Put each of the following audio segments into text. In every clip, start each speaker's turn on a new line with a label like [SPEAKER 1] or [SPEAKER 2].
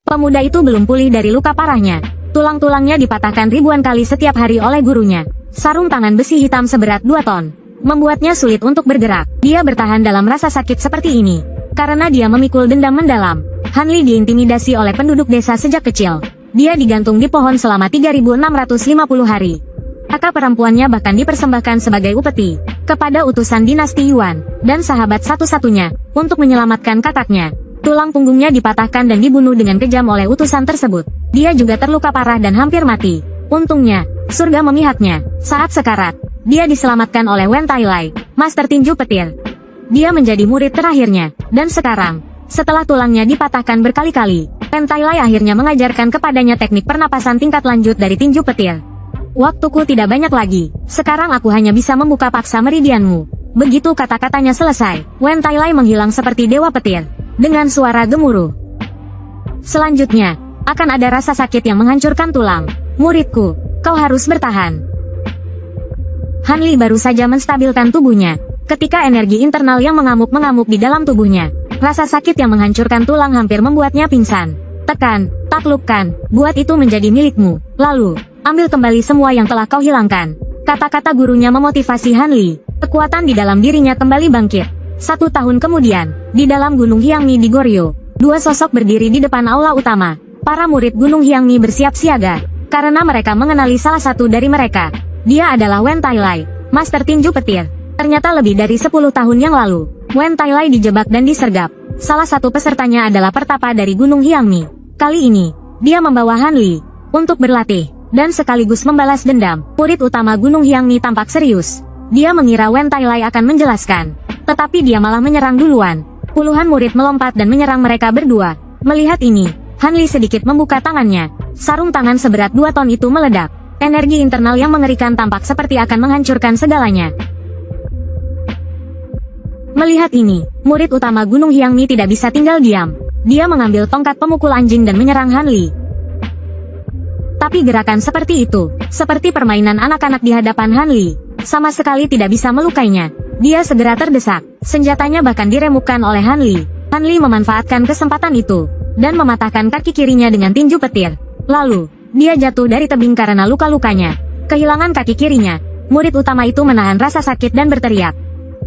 [SPEAKER 1] Pemuda itu belum pulih dari luka parahnya. Tulang-tulangnya dipatahkan ribuan kali setiap hari oleh gurunya. Sarung tangan besi hitam seberat 2 ton membuatnya sulit untuk bergerak. Dia bertahan dalam rasa sakit seperti ini karena dia memikul dendam mendalam. Hanli diintimidasi oleh penduduk desa sejak kecil. Dia digantung di pohon selama 3.650 hari. Kakak perempuannya bahkan dipersembahkan sebagai upeti kepada utusan dinasti Yuan dan sahabat satu-satunya untuk menyelamatkan kakaknya. Tulang punggungnya dipatahkan dan dibunuh dengan kejam oleh utusan tersebut. Dia juga terluka parah dan hampir mati. Untungnya, surga memihaknya. Saat sekarat, dia diselamatkan oleh Wen Tailai, Master Tinju Petir. Dia menjadi murid terakhirnya, dan sekarang, setelah tulangnya dipatahkan berkali-kali, Wen Tailai akhirnya mengajarkan kepadanya teknik pernapasan tingkat lanjut dari tinju petir. Waktuku tidak banyak lagi, sekarang aku hanya bisa membuka paksa meridianmu. Begitu kata-katanya selesai, Wen Tailai menghilang seperti dewa petir, dengan suara gemuruh. Selanjutnya, akan ada rasa sakit yang menghancurkan tulang. Muridku, kau harus bertahan. Hanli baru saja menstabilkan tubuhnya, ketika energi internal yang mengamuk-mengamuk di dalam tubuhnya. Rasa sakit yang menghancurkan tulang hampir membuatnya pingsan. Tekan, taklukkan, buat itu menjadi milikmu. Lalu, ambil kembali semua yang telah kau hilangkan. Kata-kata gurunya memotivasi Hanli. Kekuatan di dalam dirinya kembali bangkit. 1 tahun kemudian, di dalam Gunung Hyangmi di Goryeo, 2 sosok berdiri di depan aula utama. Para murid Gunung Hyangmi bersiap siaga, karena mereka mengenali salah satu dari mereka. Dia adalah Wen Tailai, Master Tinju Petir. Ternyata lebih dari 10 tahun yang lalu, Wen Tailai dijebak dan disergap. Salah satu pesertanya adalah pertapa dari Gunung Hyangmi. Kali ini, dia membawa Hanli untuk berlatih dan sekaligus membalas dendam. Murid utama Gunung Hyangmi tampak serius. Dia mengira Wen Tailai akan menjelaskan, tetapi dia malah menyerang duluan. Puluhan murid melompat dan menyerang mereka berdua. Melihat ini, Hanli sedikit membuka tangannya. Sarung tangan seberat 2 ton itu meledak. Energi internal yang mengerikan tampak seperti akan menghancurkan segalanya. Melihat ini, murid utama Gunung Hyangmi tidak bisa tinggal diam. Dia mengambil tongkat pemukul anjing dan menyerang Hanli. Tapi gerakan seperti itu, seperti permainan anak-anak di hadapan Hanli, sama sekali tidak bisa melukainya. Dia segera terdesak. Senjatanya bahkan diremukkan oleh Hanli. Hanli memanfaatkan kesempatan itu dan mematahkan kaki kirinya dengan tinju petir. Lalu, dia jatuh dari tebing karena luka-lukanya. Kehilangan kaki kirinya, murid utama itu menahan rasa sakit dan berteriak.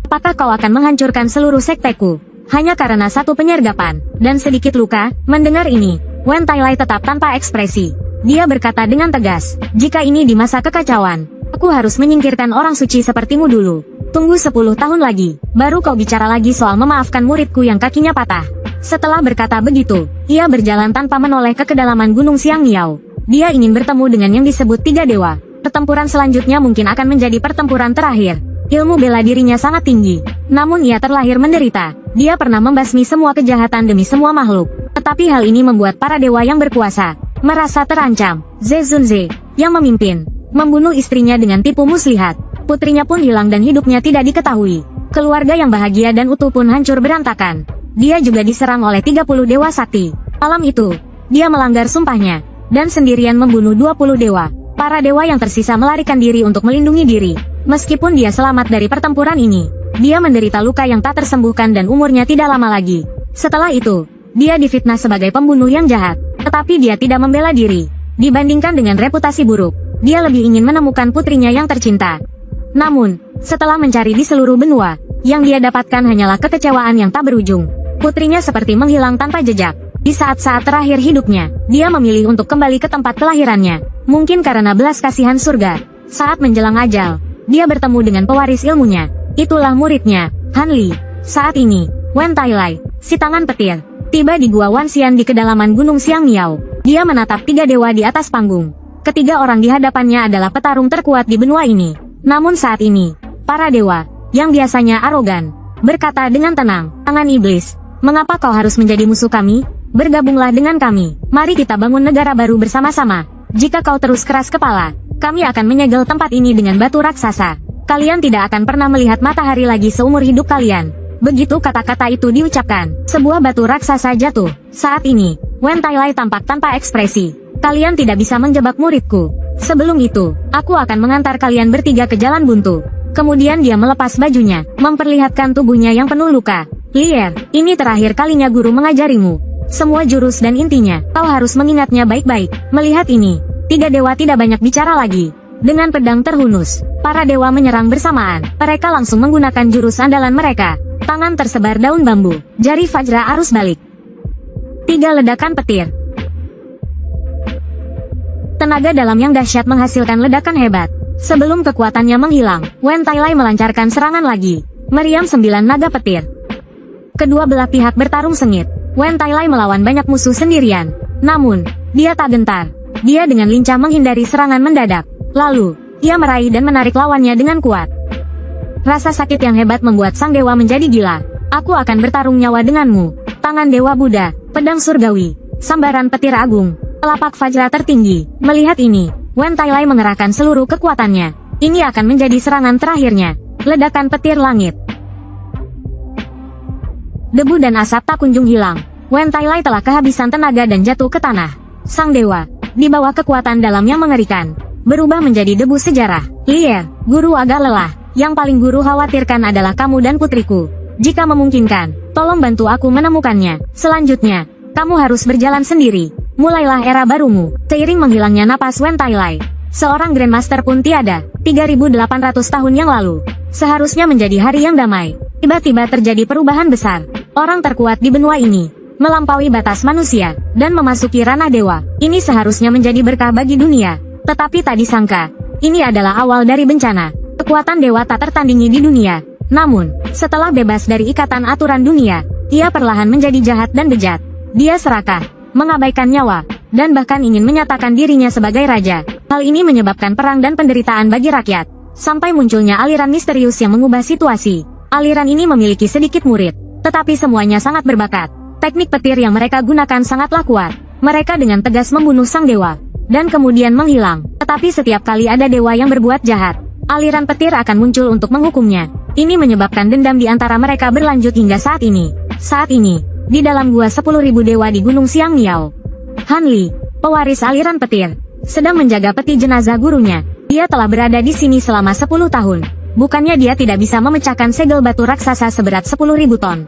[SPEAKER 1] Apakah kau akan menghancurkan seluruh sekteku hanya karena satu penyergapan dan sedikit luka? Mendengar ini, Wen Tailai tetap tanpa ekspresi. Dia berkata dengan tegas, jika ini di masa kekacauan, aku harus menyingkirkan orang suci sepertimu dulu. Tunggu 10 tahun lagi, baru kau bicara lagi soal memaafkan muridku yang kakinya patah. Setelah berkata begitu, ia berjalan tanpa menoleh ke kedalaman Gunung Xiangmiao. Dia ingin bertemu dengan yang disebut 3 dewa. Pertempuran selanjutnya mungkin akan menjadi pertempuran terakhir. Ilmu bela dirinya sangat tinggi, namun ia terlahir menderita. Dia pernah membasmi semua kejahatan demi semua makhluk. Tetapi hal ini membuat para dewa yang berkuasa merasa terancam. Zezunze, yang memimpin, membunuh istrinya dengan tipu muslihat. Putrinya pun hilang dan hidupnya tidak diketahui. Keluarga yang bahagia dan utuh pun hancur berantakan. Dia juga diserang oleh 30 dewa sakti. Malam itu, dia melanggar sumpahnya dan sendirian membunuh 20 dewa. Para dewa yang tersisa melarikan diri untuk melindungi diri. Meskipun dia selamat dari pertempuran ini, dia menderita luka yang tak tersembuhkan dan umurnya tidak lama lagi. Setelah itu, dia difitnah sebagai pembunuh yang jahat. Tetapi dia tidak membela diri. Dibandingkan dengan reputasi buruk, dia lebih ingin menemukan putrinya yang tercinta. Namun, setelah mencari di seluruh benua, yang dia dapatkan hanyalah kekecewaan yang tak berujung. Putrinya seperti menghilang tanpa jejak. Di saat-saat terakhir hidupnya, dia memilih untuk kembali ke tempat kelahirannya. Mungkin karena belas kasihan surga. Saat menjelang ajal, dia bertemu dengan pewaris ilmunya. Itulah muridnya, Hanli. Saat ini, Wen Tailai, si tangan petir, tiba di Gua Wanxian di kedalaman Gunung Xiangmiao. Dia menatap 3 dewa di atas panggung. Ketiga orang di hadapannya adalah petarung terkuat di benua ini. Namun saat ini, para dewa, yang biasanya arogan, berkata dengan tenang, "Tangan iblis, mengapa kau harus menjadi musuh kami? Bergabunglah dengan kami. Mari kita bangun negara baru bersama-sama. Jika kau terus keras kepala, kami akan menyegel tempat ini dengan batu raksasa. Kalian tidak akan pernah melihat matahari lagi seumur hidup kalian." Begitu kata-kata itu diucapkan, sebuah batu raksasa jatuh. Saat ini, Wen Tailai tampak tanpa ekspresi. "Kalian tidak bisa menjebak muridku. Sebelum itu, aku akan mengantar kalian bertiga ke jalan buntu." Kemudian dia melepas bajunya, memperlihatkan tubuhnya yang penuh luka. "Lier, ini terakhir kalinya guru mengajarimu. Semua jurus dan intinya, kau harus mengingatnya baik-baik. Melihat ini, tiga dewa tidak banyak bicara lagi. Dengan pedang terhunus, para dewa menyerang bersamaan. Mereka langsung menggunakan jurus andalan mereka. Tangan tersebar daun bambu, jari Fajra arus balik. 3 ledakan petir. Tenaga dalam yang dahsyat menghasilkan ledakan hebat. Sebelum kekuatannya menghilang, Wen Tailai melancarkan serangan lagi. Meriam 9 naga petir. Kedua belah pihak bertarung sengit. Wen Tailai melawan banyak musuh sendirian. Namun, dia tak gentar. Dia dengan lincah menghindari serangan mendadak. Lalu, ia meraih dan menarik lawannya dengan kuat. Rasa sakit yang hebat membuat sang dewa menjadi gila. Aku akan bertarung nyawa denganmu. Tangan Dewa Buddha, pedang surgawi, sambaran petir agung, telapak Fajra tertinggi. Melihat ini, Wen Tailai mengerahkan seluruh kekuatannya. Ini akan menjadi serangan terakhirnya. Ledakan petir langit. Debu dan asap tak kunjung hilang. Wen Tailai telah kehabisan tenaga dan jatuh ke tanah. Sang dewa, di bawah kekuatan dalam yang mengerikan, berubah menjadi debu sejarah. Lier, guru agak lelah. Yang paling guru khawatirkan adalah kamu dan putriku. Jika memungkinkan, tolong bantu aku menemukannya. Selanjutnya, kamu harus berjalan sendiri. Mulailah era barumu. Seiring menghilangnya napas Wen Tailai, seorang Grandmaster pun tiada. 3.800 tahun yang lalu, seharusnya menjadi hari yang damai. Tiba-tiba terjadi perubahan besar. Orang terkuat di benua ini, melampaui batas manusia, dan memasuki ranah dewa. Ini seharusnya menjadi berkah bagi dunia. Tetapi tak disangka, ini adalah awal dari bencana. Kekuatan dewa tak tertandingi di dunia. Namun, setelah bebas dari ikatan aturan dunia, ia perlahan menjadi jahat dan bejat. Dia serakah, mengabaikan nyawa, dan bahkan ingin menyatakan dirinya sebagai raja. Hal ini menyebabkan perang dan penderitaan bagi rakyat. Sampai munculnya aliran misterius yang mengubah situasi. Aliran ini memiliki sedikit murid, tetapi semuanya sangat berbakat. Teknik petir yang mereka gunakan sangatlah kuat. Mereka dengan tegas membunuh sang dewa, dan kemudian menghilang. Tetapi setiap kali ada dewa yang berbuat jahat, aliran petir akan muncul untuk menghukumnya. Ini menyebabkan dendam di antara mereka berlanjut hingga saat ini. Saat ini, di dalam gua 10.000 dewa di Gunung Xiang Miao, Han Li, pewaris aliran petir, sedang menjaga peti jenazah gurunya. Dia telah berada di sini selama 10 tahun. Bukannya dia tidak bisa memecahkan segel batu raksasa seberat 10.000 ton.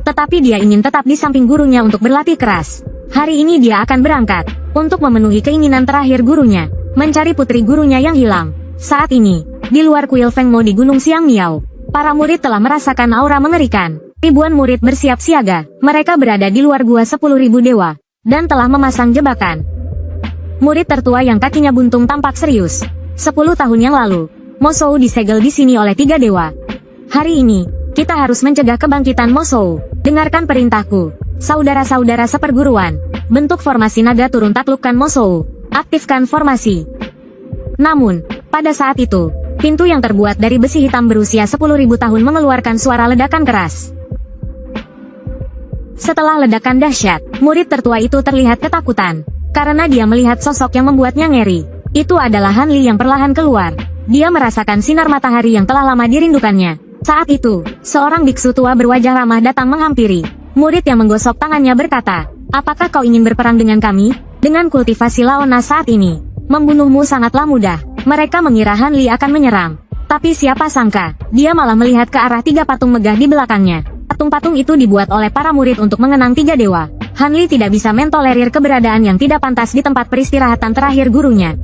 [SPEAKER 1] Tetapi dia ingin tetap di samping gurunya untuk berlatih keras. Hari ini dia akan berangkat, untuk memenuhi keinginan terakhir gurunya, mencari putri gurunya yang hilang. Saat ini, di luar kuil Feng Mo di Gunung Xiang Miao, para murid telah merasakan aura mengerikan. Ribuan murid bersiap siaga. Mereka berada di luar gua 10.000 dewa, dan telah memasang jebakan. Murid tertua yang kakinya buntung tampak serius. 10 tahun yang lalu, Mosou disegel di sini oleh 3 dewa. Hari ini, kita harus mencegah kebangkitan Mosou. Dengarkan perintahku, saudara-saudara seperguruan. Bentuk formasi naga turun taklukkan Mosou. Aktifkan formasi. Namun, pada saat itu, pintu yang terbuat dari besi hitam berusia 10.000 tahun mengeluarkan suara ledakan keras. Setelah ledakan dahsyat, murid tertua itu terlihat ketakutan, karena dia melihat sosok yang membuatnya ngeri. Itu adalah Han Li yang perlahan keluar. Dia merasakan sinar matahari yang telah lama dirindukannya. Saat itu, seorang biksu tua berwajah ramah datang menghampiri. Murid yang menggosok tangannya berkata, "Apakah kau ingin berperang dengan kami? Dengan kultivasi Laona saat ini, membunuhmu sangatlah mudah." Mereka mengira Han Li akan menyerang. Tapi siapa sangka, dia malah melihat ke arah 3 patung megah di belakangnya. Patung-patung itu dibuat oleh para murid untuk mengenang 3 dewa. Han Li tidak bisa mentolerir keberadaan yang tidak pantas di tempat peristirahatan terakhir gurunya.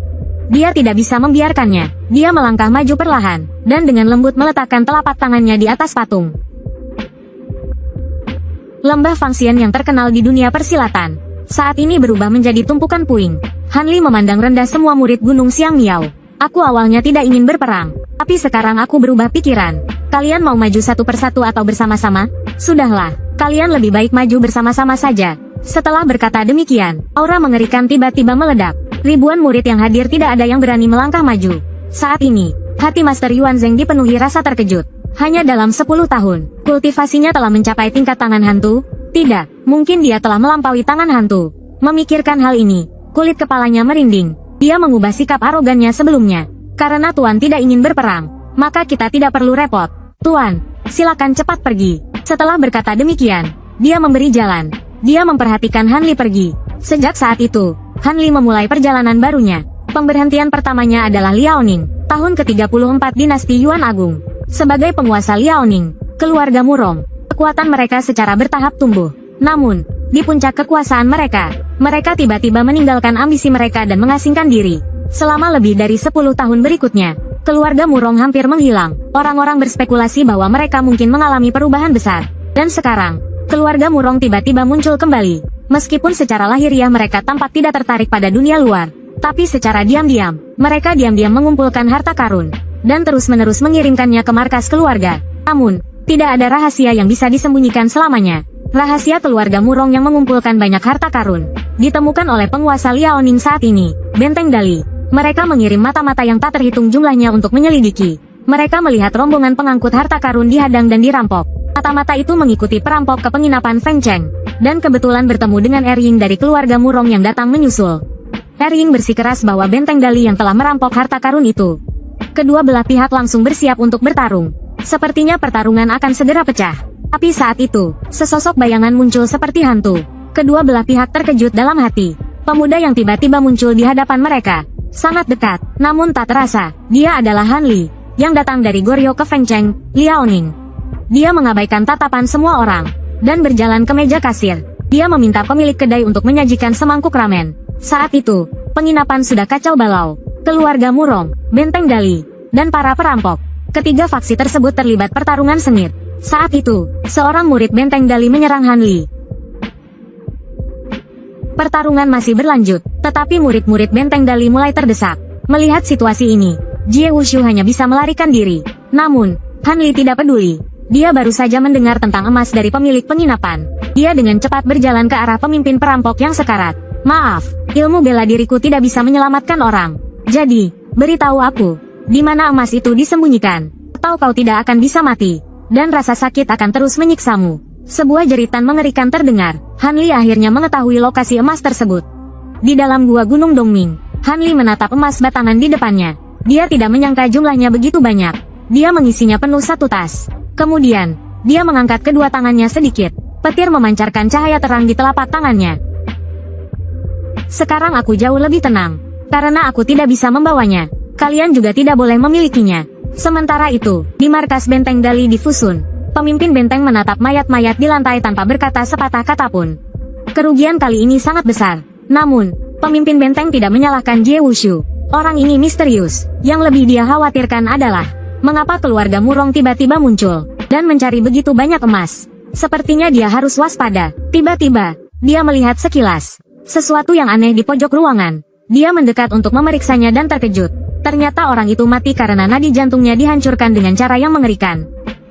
[SPEAKER 1] Dia tidak bisa membiarkannya. Dia melangkah maju perlahan, dan dengan lembut meletakkan telapak tangannya di atas patung. Lembah Fangxian yang terkenal di dunia persilatan, saat ini berubah menjadi tumpukan puing. Han Li memandang rendah semua murid Gunung Xiang Miao. Aku awalnya tidak ingin berperang, tapi sekarang aku berubah pikiran. Kalian mau maju satu persatu atau bersama-sama? Sudahlah, kalian lebih baik maju bersama-sama saja. Setelah berkata demikian, aura mengerikan tiba-tiba meledak. Ribuan murid yang hadir tidak ada yang berani melangkah maju. Saat ini, hati Master Yuan Zheng dipenuhi rasa terkejut. Hanya dalam 10 tahun, kultivasinya telah mencapai tingkat tangan hantu? Tidak, mungkin dia telah melampaui tangan hantu. Memikirkan hal ini, kulit kepalanya merinding. Dia mengubah sikap arogannya sebelumnya. Karena Tuan tidak ingin berperang, maka kita tidak perlu repot. Tuan, silakan cepat pergi. Setelah berkata demikian, dia memberi jalan. Dia memperhatikan Han Li pergi. Sejak saat itu, Han Li memulai perjalanan barunya. Pemberhentian pertamanya adalah Liaoning, tahun ke-34 dinasti Yuan Agung. Sebagai penguasa Liaoning, keluarga Murong, kekuatan mereka secara bertahap tumbuh. Namun, Di puncak kekuasaan mereka, mereka tiba-tiba meninggalkan ambisi mereka dan mengasingkan diri. Selama lebih dari 10 tahun berikutnya, keluarga Murong hampir menghilang. Orang-orang berspekulasi bahwa mereka mungkin mengalami perubahan besar. Dan sekarang, keluarga Murong tiba-tiba muncul kembali. Meskipun secara lahiriah mereka tampak tidak tertarik pada dunia luar, tapi secara diam-diam, mereka diam-diam mengumpulkan harta karun, dan terus-menerus mengirimkannya ke markas keluarga. Namun, tidak ada rahasia yang bisa disembunyikan selamanya. Rahasia keluarga Murong yang mengumpulkan banyak harta karun ditemukan oleh penguasa Liaoning saat ini, Benteng Dali. Mereka mengirim mata-mata yang tak terhitung jumlahnya untuk menyelidiki. Mereka melihat rombongan pengangkut harta karun dihadang dan dirampok. Mata-mata itu mengikuti perampok ke penginapan Feng Cheng, dan kebetulan bertemu dengan Erying dari keluarga Murong yang datang menyusul. Erying bersikeras bahwa Benteng Dali yang telah merampok harta karun itu. Kedua belah pihak langsung bersiap untuk bertarung. Sepertinya pertarungan akan segera pecah. Tapi saat itu, sesosok bayangan muncul seperti hantu. Kedua belah pihak terkejut dalam hati. Pemuda yang tiba-tiba muncul di hadapan mereka sangat dekat, namun tak terasa. Dia adalah Han Li, yang datang dari Goryeo ke Feng Cheng, Liaoning. Dia mengabaikan tatapan semua orang, dan berjalan ke meja kasir. Dia meminta pemilik kedai untuk menyajikan semangkuk ramen. Saat itu, penginapan sudah kacau balau. Keluarga Murong, Benteng Dali, dan para perampok. Ketiga faksi tersebut terlibat pertarungan sengit. Saat itu, seorang murid Benteng Dali menyerang Han Li. Pertarungan masih berlanjut, tetapi murid-murid Benteng Dali mulai terdesak. Melihat situasi ini, Jie Wushu hanya bisa melarikan diri. Namun, Han Li tidak peduli. Dia baru saja mendengar tentang emas dari pemilik penginapan. Dia dengan cepat berjalan ke arah pemimpin perampok yang sekarat. Maaf, ilmu bela diriku tidak bisa menyelamatkan orang. Jadi, beritahu aku, di mana emas itu disembunyikan, atau kau tidak akan bisa mati. Dan rasa sakit akan terus menyiksamu. Sebuah jeritan mengerikan terdengar. Han Li akhirnya mengetahui lokasi emas tersebut. Di dalam gua Gunung Dongming, Han Li menatap emas batangan di depannya. Dia tidak menyangka jumlahnya begitu banyak. Dia mengisinya penuh satu tas. Kemudian, dia mengangkat kedua tangannya sedikit. Petir memancarkan cahaya terang di telapak tangannya. Sekarang aku jauh lebih tenang. Karena aku tidak bisa membawanya. Kalian juga tidak boleh memilikinya. Sementara itu, di markas Benteng Dali di Fusun, pemimpin benteng menatap mayat-mayat di lantai tanpa berkata sepatah kata pun. Kerugian kali ini sangat besar. Namun, pemimpin benteng tidak menyalahkan Jie Wushu. Orang ini misterius. Yang lebih dia khawatirkan adalah, mengapa keluarga Murong tiba-tiba muncul, dan mencari begitu banyak emas. Sepertinya dia harus waspada. Tiba-tiba, dia melihat sekilas sesuatu yang aneh di pojok ruangan. Dia mendekat untuk memeriksanya dan terkejut. Ternyata orang itu mati karena nadi jantungnya dihancurkan dengan cara yang mengerikan.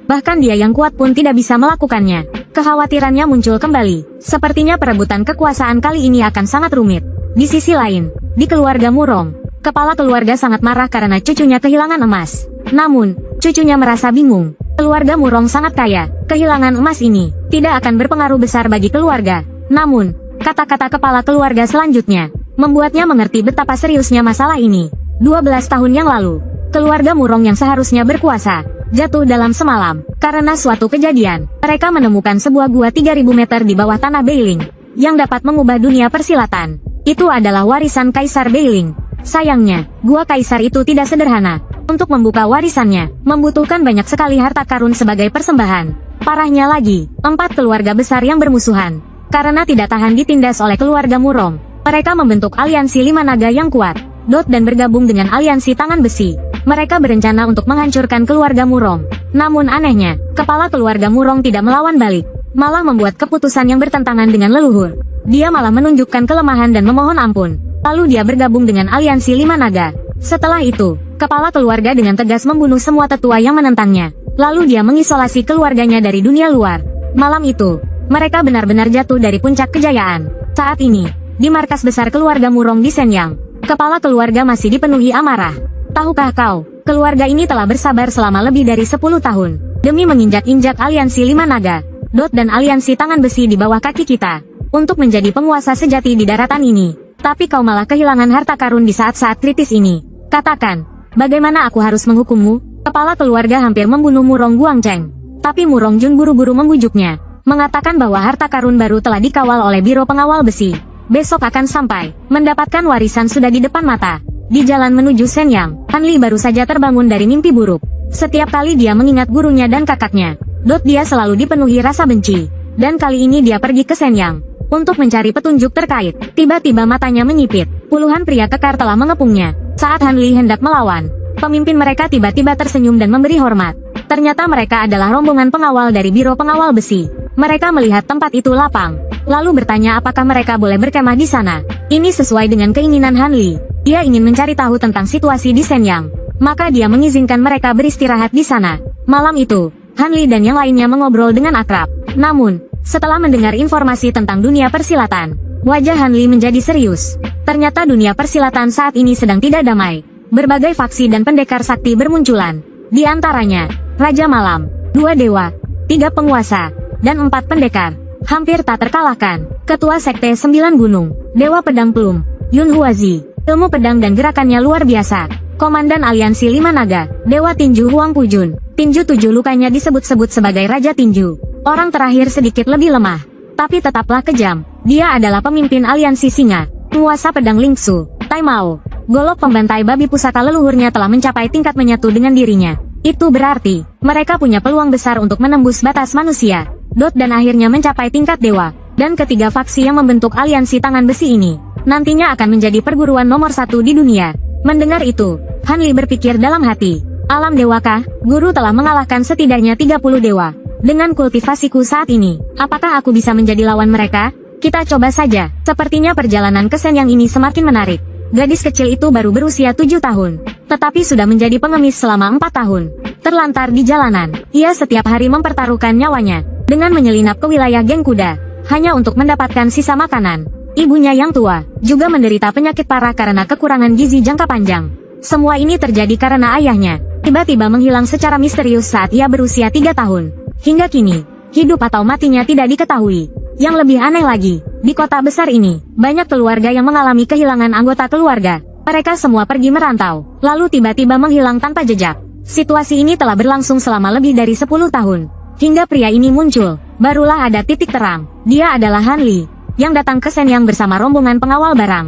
[SPEAKER 1] Bahkan dia yang kuat pun tidak bisa melakukannya. Kekhawatirannya muncul kembali. Sepertinya perebutan kekuasaan kali ini akan sangat rumit. Di sisi lain, di keluarga Murong, kepala keluarga sangat marah karena cucunya kehilangan emas. Namun, cucunya merasa bingung. Keluarga Murong sangat kaya. Kehilangan emas ini tidak akan berpengaruh besar bagi keluarga. Namun, kata-kata kepala keluarga selanjutnya membuatnya mengerti betapa seriusnya masalah ini. 12 tahun yang lalu, keluarga Murong yang seharusnya berkuasa, jatuh dalam semalam. Karena suatu kejadian, mereka menemukan sebuah gua 3000 meter di bawah tanah Beiling, yang dapat mengubah dunia persilatan. Itu adalah warisan Kaisar Beiling. Sayangnya, gua Kaisar itu tidak sederhana. Untuk membuka warisannya, membutuhkan banyak sekali harta karun sebagai persembahan. Parahnya lagi, 4 keluarga besar yang bermusuhan. Karena tidak tahan ditindas oleh keluarga Murong, mereka membentuk aliansi 5 naga yang kuat. Dan bergabung dengan aliansi tangan besi. Mereka berencana untuk menghancurkan keluarga Murong. Namun anehnya, kepala keluarga Murong tidak melawan balik, malah membuat keputusan yang bertentangan dengan leluhur. Dia malah menunjukkan kelemahan dan memohon ampun. Lalu dia bergabung dengan aliansi 5 naga. Setelah itu, kepala keluarga dengan tegas membunuh semua tetua yang menentangnya. Lalu dia mengisolasi keluarganya dari dunia luar. Malam itu, mereka benar-benar jatuh dari puncak kejayaan. Saat ini, di markas besar keluarga Murong di Shenyang, kepala keluarga masih dipenuhi amarah. Tahukah kau, keluarga ini telah bersabar selama lebih dari 10 tahun, demi menginjak-injak aliansi 5 naga, dan aliansi tangan besi di bawah kaki kita, untuk menjadi penguasa sejati di daratan ini. Tapi kau malah kehilangan harta karun di saat-saat kritis ini. Katakan, bagaimana aku harus menghukummu? Kepala keluarga hampir membunuh Murong Guangcheng. Tapi Murong Jun buru-buru membujuknya, mengatakan bahwa harta karun baru telah dikawal oleh Biro Pengawal Besi. Besok akan sampai. Mendapatkan warisan sudah di depan mata. Di jalan menuju Shenyang, Han Li baru saja terbangun dari mimpi buruk. Setiap kali dia mengingat gurunya dan kakaknya, dia selalu dipenuhi rasa benci. Dan kali ini dia pergi ke Shenyang. untuk mencari petunjuk terkait. Tiba-tiba matanya menyipit. Puluhan pria kekar telah mengepungnya. Saat Han Li hendak melawan, pemimpin mereka tiba-tiba tersenyum dan memberi hormat. Ternyata mereka adalah rombongan pengawal dari Biro Pengawal Besi. Mereka melihat tempat itu lapang, lalu bertanya apakah mereka boleh berkemah di sana. Ini sesuai dengan keinginan Han Li. Dia ingin mencari tahu tentang situasi di Shenyang. Maka dia mengizinkan mereka beristirahat di sana. Malam itu, Han Li dan yang lainnya mengobrol dengan akrab. Namun, setelah mendengar informasi tentang dunia persilatan, wajah Han Li menjadi serius. Ternyata dunia persilatan saat ini sedang tidak damai. Berbagai faksi dan pendekar sakti bermunculan. Di antaranya, Raja Malam, 2 dewa, 3 penguasa, dan 4 pendekar. Hampir tak terkalahkan. Ketua Sekte 9 Gunung, Dewa Pedang Plum, Yun Huazi. Ilmu pedang dan gerakannya luar biasa. Komandan Aliansi 5 Naga, Dewa Tinju Huang Pujun. Tinju 7 lukanya disebut-sebut sebagai Raja Tinju. Orang terakhir sedikit lebih lemah, tapi tetaplah kejam. Dia adalah pemimpin Aliansi Singa, penguasa pedang Lingsu, Tai Mao. Golok pembantai babi pusaka leluhurnya telah mencapai tingkat menyatu dengan dirinya. Itu berarti, mereka punya peluang besar untuk menembus batas manusia. Dan akhirnya mencapai tingkat dewa. Dan ketiga faksi yang membentuk Aliansi Tangan Besi ini, nantinya akan menjadi perguruan nomor 1 di dunia. Mendengar itu, Han Li berpikir dalam hati. Alam dewakah? Guru telah mengalahkan setidaknya 30 dewa. Dengan kultivasiku saat ini, apakah aku bisa menjadi lawan mereka? Kita coba saja. Sepertinya perjalanan ke Shenyang ini semakin menarik. Gadis kecil itu baru berusia 7 tahun, tetapi sudah menjadi pengemis selama 4 tahun. Terlantar di jalanan, ia setiap hari mempertaruhkan nyawanya dengan menyelinap ke wilayah geng kuda, hanya untuk mendapatkan sisa makanan. Ibunya yang tua juga menderita penyakit parah karena kekurangan gizi jangka panjang. Semua ini terjadi karena ayahnya tiba-tiba menghilang secara misterius saat ia berusia 3 tahun. Hingga kini, hidup atau matinya tidak diketahui. Yang lebih aneh lagi, di kota besar ini, banyak keluarga yang mengalami kehilangan anggota keluarga. Mereka semua pergi merantau, lalu tiba-tiba menghilang tanpa jejak. Situasi ini telah berlangsung selama lebih dari 10 tahun. Hingga pria ini muncul, barulah ada titik terang. Dia adalah Han Li, yang datang ke Shenyang bersama rombongan pengawal barang.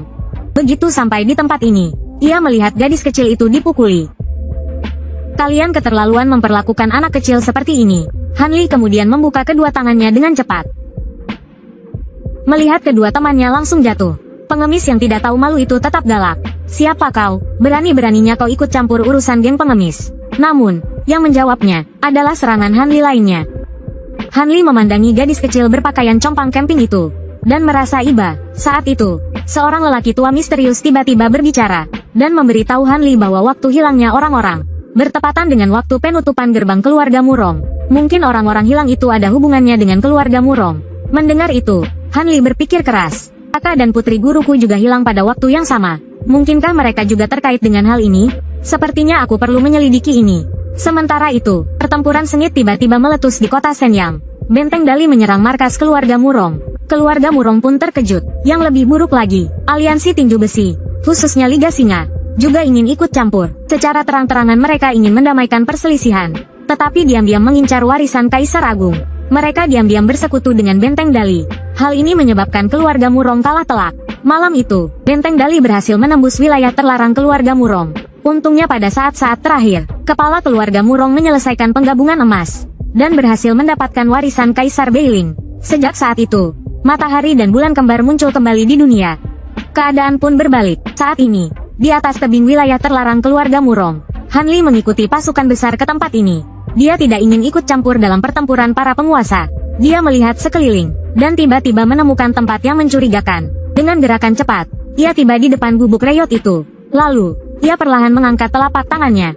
[SPEAKER 1] Begitu sampai di tempat ini, ia melihat gadis kecil itu dipukuli. Kalian keterlaluan memperlakukan anak kecil seperti ini. Han Li kemudian membuka kedua tangannya dengan cepat. Melihat kedua temannya langsung jatuh, pengemis yang tidak tahu malu itu tetap galak. Siapa kau? Berani-beraninya kau ikut campur urusan geng pengemis. Namun, yang menjawabnya adalah serangan Han Li lainnya. Han Li memandangi gadis kecil berpakaian compang camping itu, dan merasa iba. Saat itu, seorang lelaki tua misterius tiba-tiba berbicara, dan memberitahu Han Li bahwa waktu hilangnya orang-orang bertepatan dengan waktu penutupan gerbang keluarga Murong. Mungkin orang-orang hilang itu ada hubungannya dengan keluarga Murong. Mendengar itu, Han Li berpikir keras. Kakak dan putri guruku juga hilang pada waktu yang sama. Mungkinkah mereka juga terkait dengan hal ini? Sepertinya aku perlu menyelidiki ini. Sementara itu, pertempuran sengit tiba-tiba meletus di kota Shenyang. Benteng Dali menyerang markas keluarga Murong. Keluarga Murong pun terkejut. Yang lebih buruk lagi, Aliansi Tinju Besi, khususnya Liga Singa, juga ingin ikut campur. Secara terang-terangan mereka ingin mendamaikan perselisihan, tetapi diam-diam mengincar warisan Kaisar Agung. Mereka diam-diam bersekutu dengan Benteng Dali. Hal ini menyebabkan keluarga Murong kalah telak. Malam itu, Benteng Dali berhasil menembus wilayah terlarang keluarga Murong. Untungnya pada saat-saat terakhir, kepala keluarga Murong menyelesaikan penggabungan emas, dan berhasil mendapatkan warisan Kaisar Beiling. Sejak saat itu, matahari dan bulan kembar muncul kembali di dunia. Keadaan pun berbalik. Saat ini, di atas tebing wilayah terlarang keluarga Murong, Han Li mengikuti pasukan besar ke tempat ini. Dia tidak ingin ikut campur dalam pertempuran para penguasa. Dia melihat sekeliling, dan tiba-tiba menemukan tempat yang mencurigakan. Dengan gerakan cepat, ia tiba di depan gubuk reyot itu. Lalu, ia perlahan mengangkat telapak tangannya.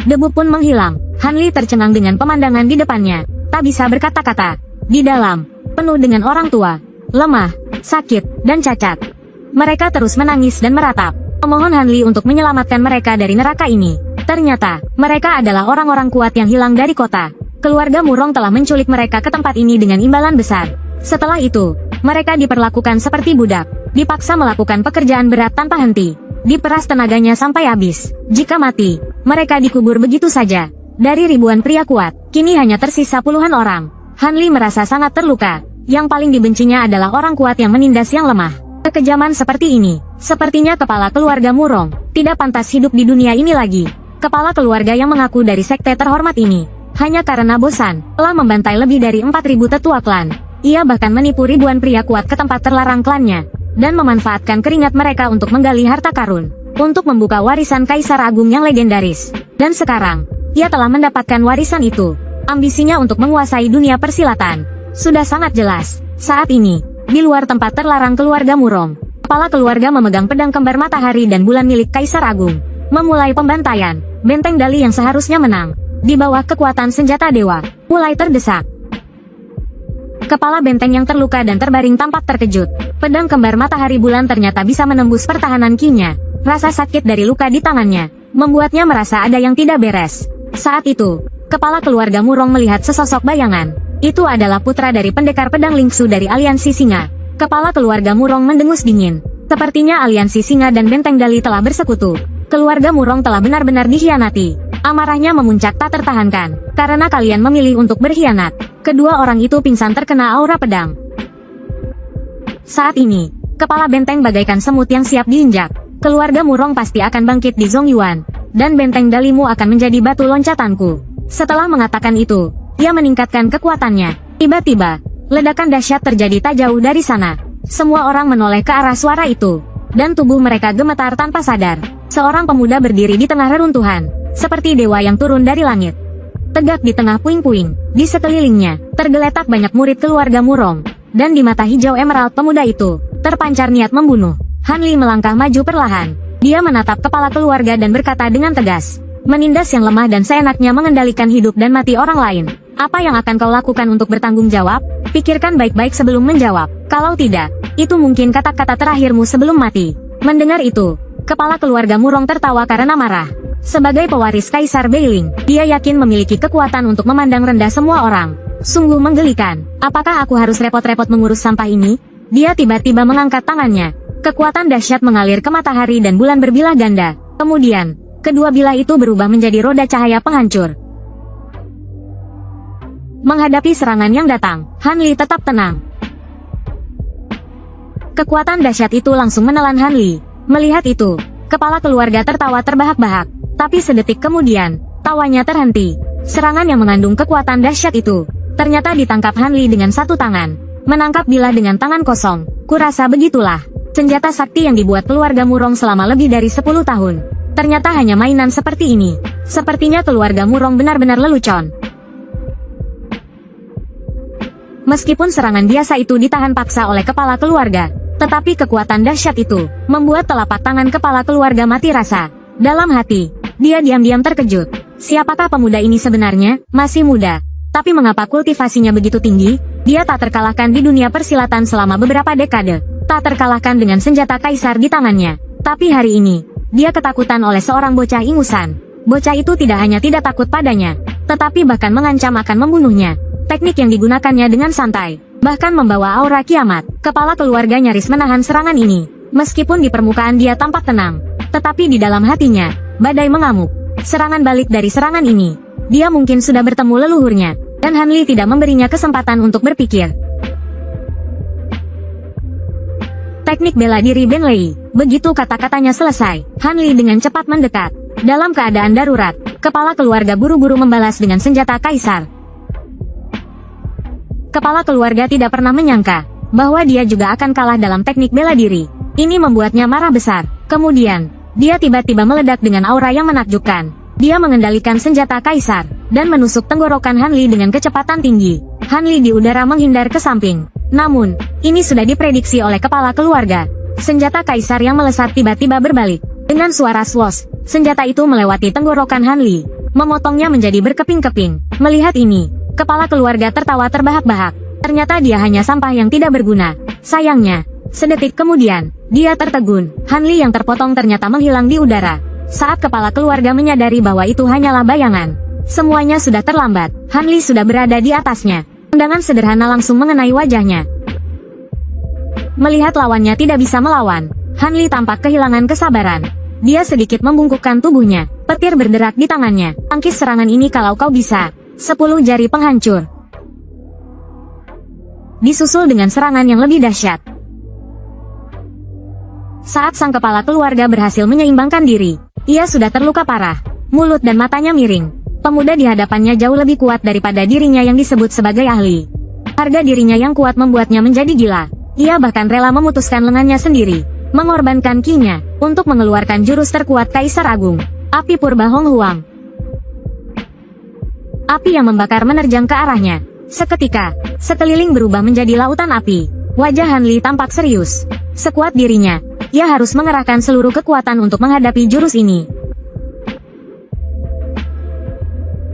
[SPEAKER 1] Debu pun menghilang. Han Li tercengang dengan pemandangan di depannya. Tak bisa berkata-kata. Di dalam, penuh dengan orang tua, lemah, sakit, dan cacat. Mereka terus menangis dan meratap, memohon Han Li untuk menyelamatkan mereka dari neraka ini. Ternyata, mereka adalah orang-orang kuat yang hilang dari kota. Keluarga Murong telah menculik mereka ke tempat ini dengan imbalan besar. Setelah itu, mereka diperlakukan seperti budak, dipaksa melakukan pekerjaan berat tanpa henti, diperas tenaganya sampai habis. Jika mati, mereka dikubur begitu saja. Dari ribuan pria kuat, kini hanya tersisa puluhan orang. Han Li merasa sangat terluka. Yang paling dibencinya adalah orang kuat yang menindas yang lemah. Kekejaman seperti ini, sepertinya kepala keluarga Murong tidak pantas hidup di dunia ini lagi. Kepala keluarga yang mengaku dari sekte terhormat ini, hanya karena bosan, telah membantai lebih dari 4.000 tetua klan. Ia bahkan menipu ribuan pria kuat ke tempat terlarang klannya, dan memanfaatkan keringat mereka untuk menggali harta karun, untuk membuka warisan Kaisar Agung yang legendaris. Dan sekarang, ia telah mendapatkan warisan itu. Ambisinya untuk menguasai dunia persilatan sudah sangat jelas. Saat ini, di luar tempat terlarang keluarga Murong, kepala keluarga memegang pedang kembar matahari dan bulan milik Kaisar Agung, memulai pembantaian. Benteng Dali yang seharusnya menang di bawah kekuatan senjata dewa mulai terdesak. Kepala benteng yang terluka dan terbaring tampak terkejut. Pedang kembar matahari bulan ternyata bisa menembus pertahanan Qi-nya. Rasa sakit dari luka di tangannya membuatnya merasa ada yang tidak beres. Saat itu, kepala keluarga Murong melihat sesosok bayangan. Itu adalah putra dari pendekar pedang Lingsu dari aliansi Singa. Kepala keluarga Murong mendengus dingin. Sepertinya aliansi Singa dan benteng Dali telah bersekutu. Keluarga Murong telah benar-benar dikhianati. Amarahnya memuncak tak tertahankan, karena kalian memilih untuk berkhianat. Kedua orang itu pingsan terkena aura pedang. Saat ini, kepala benteng bagaikan semut yang siap diinjak. Keluarga Murong pasti akan bangkit di Zongyuan, dan benteng Dalimu akan menjadi batu loncatanku. Setelah mengatakan itu, ia meningkatkan kekuatannya. Tiba-tiba, ledakan dahsyat terjadi tak jauh dari sana. Semua orang menoleh ke arah suara itu, dan tubuh mereka gemetar tanpa sadar. Seorang pemuda berdiri di tengah reruntuhan, seperti dewa yang turun dari langit. Tegak di tengah puing-puing, di sekelilingnya, tergeletak banyak murid keluarga Murong. Dan di mata hijau emerald pemuda itu, terpancar niat membunuh. Han Li melangkah maju perlahan. Dia menatap kepala keluarga dan berkata dengan tegas, menindas yang lemah dan seenaknya mengendalikan hidup dan mati orang lain. Apa yang akan kau lakukan untuk bertanggung jawab? Pikirkan baik-baik sebelum menjawab. Kalau tidak, itu mungkin kata-kata terakhirmu sebelum mati. Mendengar itu, kepala keluarga Murong tertawa karena marah. Sebagai pewaris Kaisar Beiling, dia yakin memiliki kekuatan untuk memandang rendah semua orang. Sungguh menggelikan. Apakah aku harus repot-repot mengurus sampah ini? Dia tiba-tiba mengangkat tangannya. Kekuatan dahsyat mengalir ke matahari dan bulan berbilah ganda. Kemudian, kedua bilah itu berubah menjadi roda cahaya penghancur. Menghadapi serangan yang datang, Han Li tetap tenang. Kekuatan dahsyat itu langsung menelan Han Li. Melihat itu, kepala keluarga tertawa terbahak-bahak. Tapi sedetik kemudian, tawanya terhenti. Serangan yang mengandung kekuatan dahsyat itu ternyata ditangkap Han Li dengan satu tangan. Menangkap bilah dengan tangan kosong. Kurasa begitulah. Senjata sakti yang dibuat keluarga Murong selama lebih dari 10 tahun. Ternyata hanya mainan seperti ini. Sepertinya keluarga Murong benar-benar lelucon. Meskipun serangan biasa itu ditahan paksa oleh kepala keluarga, tetapi kekuatan dahsyat itu membuat telapak tangan kepala keluarga mati rasa. Dalam hati, dia diam-diam terkejut. Siapakah pemuda ini sebenarnya? Masih muda, tapi mengapa kultivasinya begitu tinggi? Dia tak terkalahkan di dunia persilatan selama beberapa dekade. Tak terkalahkan dengan senjata kaisar di tangannya. Tapi hari ini, dia ketakutan oleh seorang bocah ingusan. Bocah itu tidak hanya tidak takut padanya, tetapi bahkan mengancam akan membunuhnya. Teknik yang digunakannya dengan santai, bahkan membawa aura kiamat. Kepala keluarga nyaris menahan serangan ini. Meskipun di permukaan dia tampak tenang, tetapi di dalam hatinya, badai mengamuk. Serangan balik dari serangan ini, dia mungkin sudah bertemu leluhurnya, dan Han Li tidak memberinya kesempatan untuk berpikir. Teknik bela diri Ben Lei. Begitu kata-katanya selesai, Han Li dengan cepat mendekat. Dalam keadaan darurat, kepala keluarga buru-buru membalas dengan senjata kaisar. Kepala keluarga tidak pernah menyangka bahwa dia juga akan kalah dalam teknik bela diri. Ini membuatnya marah besar. Kemudian, dia tiba-tiba meledak dengan aura yang menakjubkan. Dia mengendalikan senjata kaisar dan menusuk tenggorokan Han Li dengan kecepatan tinggi. Han Li di udara menghindar ke samping. Namun, ini sudah diprediksi oleh kepala keluarga. Senjata kaisar yang melesat tiba-tiba berbalik. Dengan suara swoosh, senjata itu melewati tenggorokan Han Li, memotongnya menjadi berkeping-keping. Melihat ini, kepala keluarga tertawa terbahak-bahak. Ternyata dia hanya sampah yang tidak berguna. Sayangnya, sedetik kemudian, dia tertegun. Han Li yang terpotong ternyata menghilang di udara. Saat kepala keluarga menyadari bahwa itu hanyalah bayangan, semuanya sudah terlambat. Han Li sudah berada di atasnya. Tendangan sederhana langsung mengenai wajahnya. Melihat lawannya tidak bisa melawan, Han Li tampak kehilangan kesabaran. Dia sedikit membungkukkan tubuhnya. Petir berderak di tangannya. Tangkis serangan ini kalau kau bisa. 10 jari penghancur. Disusul dengan serangan yang lebih dahsyat. Saat sang kepala keluarga berhasil menyeimbangkan diri, ia sudah terluka parah. Mulut dan matanya miring. Pemuda di hadapannya jauh lebih kuat daripada dirinya yang disebut sebagai ahli. Harga dirinya yang kuat membuatnya menjadi gila. Ia bahkan rela memutuskan lengannya sendiri, mengorbankan ki-nya, untuk mengeluarkan jurus terkuat Kaisar Agung, Api Purba Hong Huang. Api yang membakar menerjang ke arahnya. Seketika, sekeliling berubah menjadi lautan api. Wajah Han Li tampak serius. Sekuat dirinya, ia harus mengerahkan seluruh kekuatan untuk menghadapi jurus ini.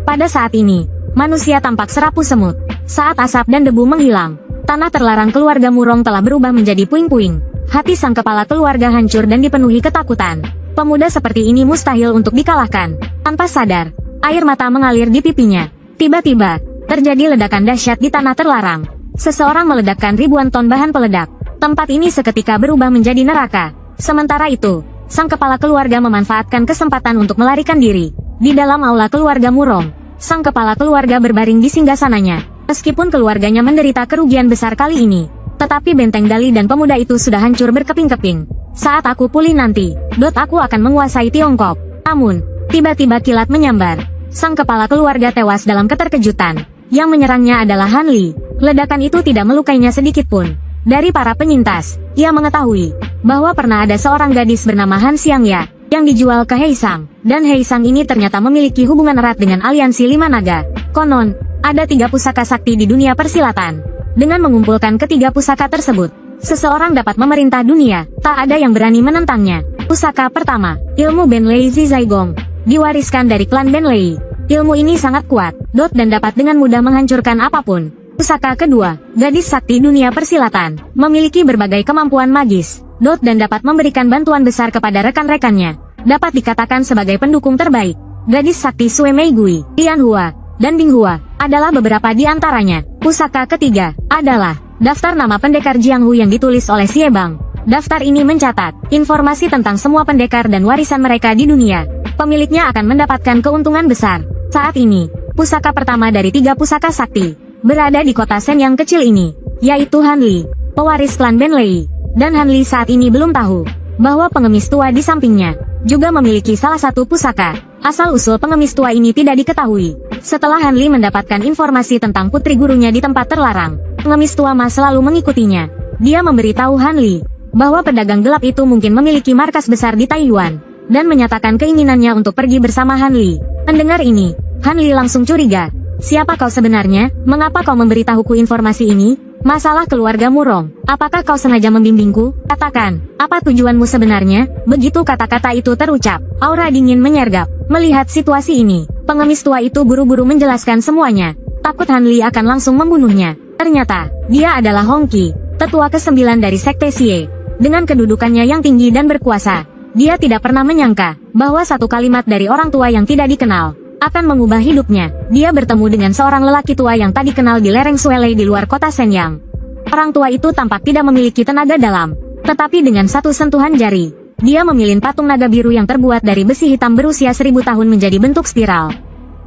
[SPEAKER 1] Pada saat ini, manusia tampak serapu semut. Saat asap dan debu menghilang, tanah terlarang keluarga Murong telah berubah menjadi puing-puing. Hati sang kepala keluarga hancur dan dipenuhi ketakutan. Pemuda seperti ini mustahil untuk dikalahkan. Tanpa sadar, air mata mengalir di pipinya. Tiba-tiba, terjadi ledakan dahsyat di tanah terlarang. Seseorang meledakkan ribuan ton bahan peledak. Tempat ini seketika berubah menjadi neraka. Sementara itu, sang kepala keluarga memanfaatkan kesempatan untuk melarikan diri. Di dalam aula keluarga Murong, sang kepala keluarga berbaring di singgasananya. Meskipun keluarganya menderita kerugian besar kali ini, tetapi benteng Dali dan pemuda itu sudah hancur berkeping-keping. Saat aku pulih nanti, aku akan menguasai Tiongkok. Namun, tiba-tiba kilat menyambar. Sang kepala keluarga tewas dalam keterkejutan. Yang menyerangnya adalah Han Li. Ledakan itu tidak melukainya sedikit pun. Dari para penyintas, ia mengetahui bahwa pernah ada seorang gadis bernama Han Xiangya yang dijual ke Hei Sang, dan Hei Sang ini ternyata memiliki hubungan erat dengan aliansi Lima Naga. Konon, ada 3 pusaka sakti di dunia persilatan. Dengan mengumpulkan ketiga pusaka tersebut, seseorang dapat memerintah dunia, tak ada yang berani menentangnya. Pusaka pertama, ilmu Benlei Zizaigong, diwariskan dari klan Benlei. Ilmu ini sangat kuat, dan dapat dengan mudah menghancurkan apapun. Pusaka kedua, gadis sakti dunia persilatan, memiliki berbagai kemampuan magis, dan dapat memberikan bantuan besar kepada rekan-rekannya. Dapat dikatakan sebagai pendukung terbaik. Gadis sakti Sui Mei Gui, Lian Hua, dan Bing Hua adalah beberapa di antaranya. Pusaka ketiga adalah daftar nama pendekar Jiang Hu yang ditulis oleh Xie Bang. Daftar ini mencatat informasi tentang semua pendekar dan warisan mereka di dunia. Pemiliknya akan mendapatkan keuntungan besar. Saat ini, pusaka pertama dari 3 pusaka sakti berada di kota Shen yang kecil ini, yaitu Han Li, pewaris klan Benlei. Dan Han Li saat ini belum tahu bahwa pengemis tua di sampingnya juga memiliki salah satu pusaka. Asal-usul pengemis tua ini tidak diketahui. Setelah Han Li mendapatkan informasi tentang putri gurunya di tempat terlarang, pengemis tua Ma selalu mengikutinya. Dia memberitahu Han Li bahwa pedagang gelap itu mungkin memiliki markas besar di Taiyuan, dan menyatakan keinginannya untuk pergi bersama Han Li. Mendengar ini, Han Li langsung curiga. Siapa kau sebenarnya? Mengapa kau memberitahuku informasi ini? Masalah keluarga Murong. Apakah kau sengaja membimbingku? Katakan, apa tujuanmu sebenarnya? Begitu kata-kata itu terucap, aura dingin menyergap. Melihat situasi ini, pengemis tua itu buru-buru menjelaskan semuanya. Takut Han Li akan langsung membunuhnya. Ternyata, dia adalah Hong Qi, tetua ke-9 dari Sekte Xie. Dengan kedudukannya yang tinggi dan berkuasa, dia tidak pernah menyangka bahwa satu kalimat dari orang tua yang tidak dikenal akan mengubah hidupnya. Dia bertemu dengan seorang lelaki tua yang tak dikenal di lereng Suelei di luar kota Shenyang. Orang tua itu tampak tidak memiliki tenaga dalam, tetapi dengan satu sentuhan jari, dia memilih patung naga biru yang terbuat dari besi hitam berusia 1000 tahun menjadi bentuk spiral.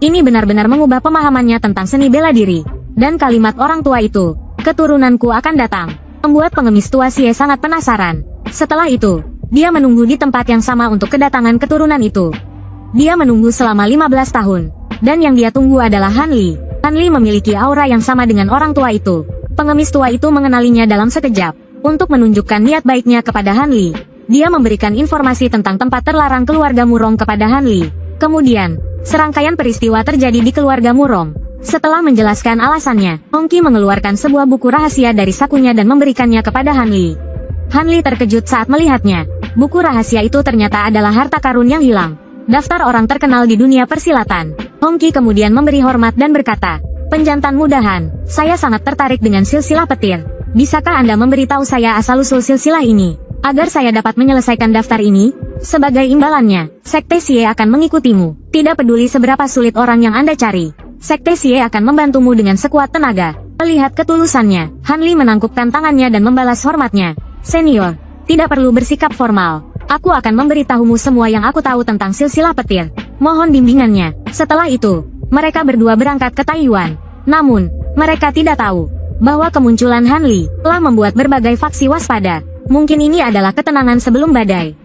[SPEAKER 1] Ini benar-benar mengubah pemahamannya tentang seni bela diri. Dan kalimat orang tua itu, keturunanku akan datang, membuat pengemis tua Xie sangat penasaran. Setelah itu, dia menunggu di tempat yang sama untuk kedatangan keturunan itu. Dia menunggu selama 15 tahun, dan yang dia tunggu adalah Han Li. Han Li memiliki aura yang sama dengan orang tua itu. Pengemis tua itu mengenalinya dalam sekejap. Untuk menunjukkan niat baiknya kepada Han Li, dia memberikan informasi tentang tempat terlarang keluarga Murong kepada Han Li. Kemudian, serangkaian peristiwa terjadi di keluarga Murong. Setelah menjelaskan alasannya, Hong Qi mengeluarkan sebuah buku rahasia dari sakunya dan memberikannya kepada Han Li. Han Li terkejut saat melihatnya. Buku rahasia itu ternyata adalah harta karun yang hilang. Daftar orang terkenal di dunia persilatan. Hong Qi kemudian memberi hormat dan berkata, "Penjantan mudahan, saya sangat tertarik dengan silsilah petir. Bisakah Anda memberitahu saya asal-usul silsilah ini, agar saya dapat menyelesaikan daftar ini? Sebagai imbalannya, Sekte Xie akan mengikutimu. Tidak peduli seberapa sulit orang yang Anda cari. Sekte Xie akan membantumu dengan sekuat tenaga." Melihat ketulusannya, Han Li menangkupkan tangannya dan membalas hormatnya. "Senior, tidak perlu bersikap formal. Aku akan memberitahumu semua yang aku tahu tentang silsilah petir. Mohon bimbingannya." Setelah itu, mereka berdua berangkat ke Taiyuan. Namun, mereka tidak tahu bahwa kemunculan Han Li telah membuat berbagai faksi waspada. Mungkin ini adalah ketenangan sebelum badai.